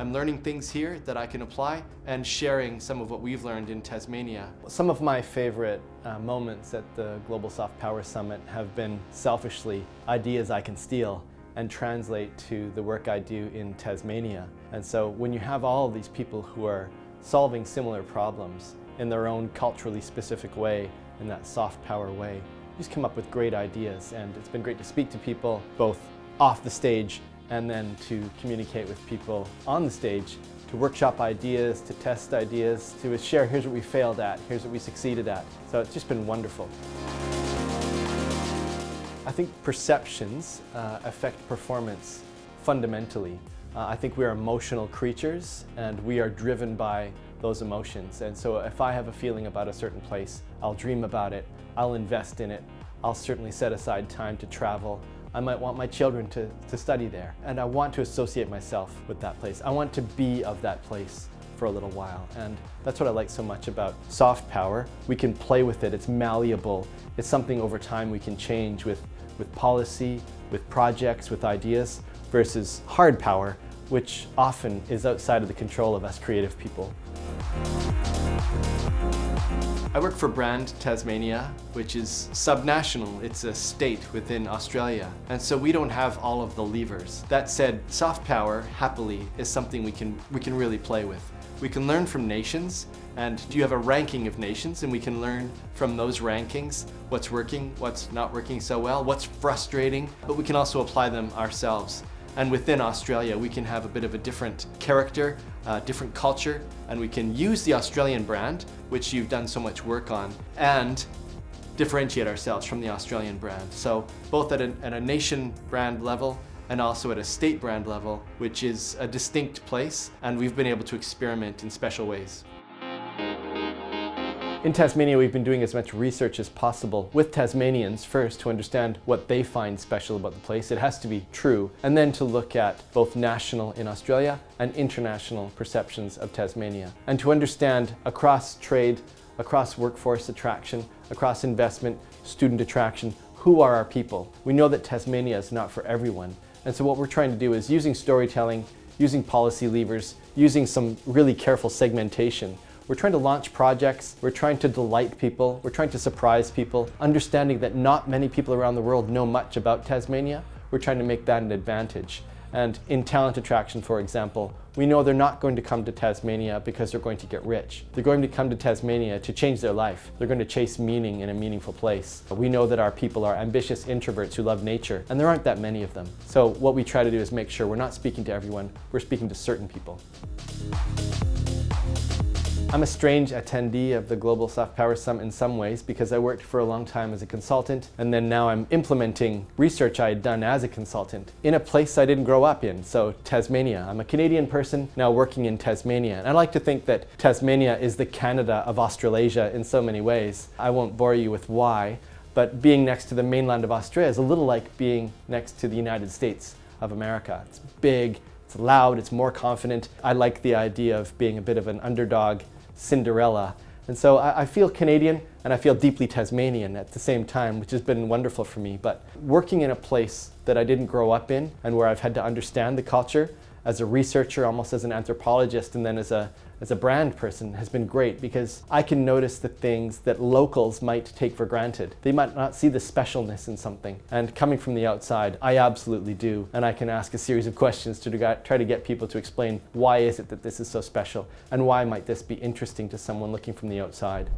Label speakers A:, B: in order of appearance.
A: I'm learning things here that I can apply and sharing some of what we've learned in Tasmania.
B: Some of my favorite moments at the Global Soft Power Summit have been, selfishly, ideas I can steal and translate to the work I do in Tasmania. And so when you have all of these people who are solving similar problems in their own culturally specific way, in that soft power way, you just come up with great ideas. And it's been great to speak to people both off the stage and then to communicate with people on the stage, to workshop ideas, to test ideas, to share, here's what we failed at, here's what we succeeded at. So it's just been wonderful. I think perceptions affect performance fundamentally. I think we are emotional creatures and we are driven by those emotions. And so if I have a feeling about a certain place, I'll dream about it, I'll invest in it, I'll certainly set aside time to travel. I might want my children to study there. And I want to associate myself with that place. I want to be of that place for a little while. And that's what I like so much about soft power. We can play with it, it's malleable. It's something over time we can change with policy, with projects, with ideas, versus hard power, which often is outside of the control of us creative people.
A: I work for Brand Tasmania, which is subnational. It's a state within Australia. And so we don't have all of the levers. That said, soft power, happily, is something we can really play with. We can learn from nations, and you have a ranking of nations, and we can learn from those rankings what's working, what's not working so well, what's frustrating, but we can also apply them ourselves. And within Australia, we can have a bit of a different character, different culture, and we can use the Australian brand, which you've done so much work on, and differentiate ourselves from the Australian brand. So both at a nation brand level and also at a state brand level, which is a distinct place, and we've been able to experiment in special ways.
B: In Tasmania, we've been doing as much research as possible with Tasmanians first to understand what they find special about the place. It has to be true. And then to look at both national in Australia and international perceptions of Tasmania. And to understand across trade, across workforce attraction, across investment, student attraction, who are our people? We know that Tasmania is not for everyone. And so what we're trying to do is using storytelling, using policy levers, using some really careful segmentation. We're trying to launch projects, we're trying to delight people, we're trying to surprise people, understanding that not many people around the world know much about Tasmania. We're trying to make that an advantage. And in talent attraction, for example, we know they're not going to come to Tasmania because they're going to get rich. They're going to come to Tasmania to change their life. They're going to chase meaning in a meaningful place. We know that our people are ambitious introverts who love nature, and there aren't that many of them. So what we try to do is make sure we're not speaking to everyone, we're speaking to certain people. I'm a strange attendee of the Global Soft Power Summit in some ways because I worked for a long time as a consultant, and then now I'm implementing research I had done as a consultant in a place I didn't grow up in, so Tasmania. I'm a Canadian person now working in Tasmania, and I like to think that Tasmania is the Canada of Australasia in so many ways. I won't bore you with why, but being next to the mainland of Australia is a little like being next to the United States of America. It's big, it's loud, it's more confident. I like the idea of being a bit of an underdog Cinderella. And so I feel Canadian and I feel deeply Tasmanian at the same time, which has been wonderful for me. But working in a place that I didn't grow up in and where I've had to understand the culture as a researcher, almost as an anthropologist, and then as a brand person has been great because I can notice the things that locals might take for granted. They might not see the specialness in something. And coming from the outside, I absolutely do. And I can ask a series of questions to try to get people to explain why is it that this is so special and why might this be interesting to someone looking from the outside.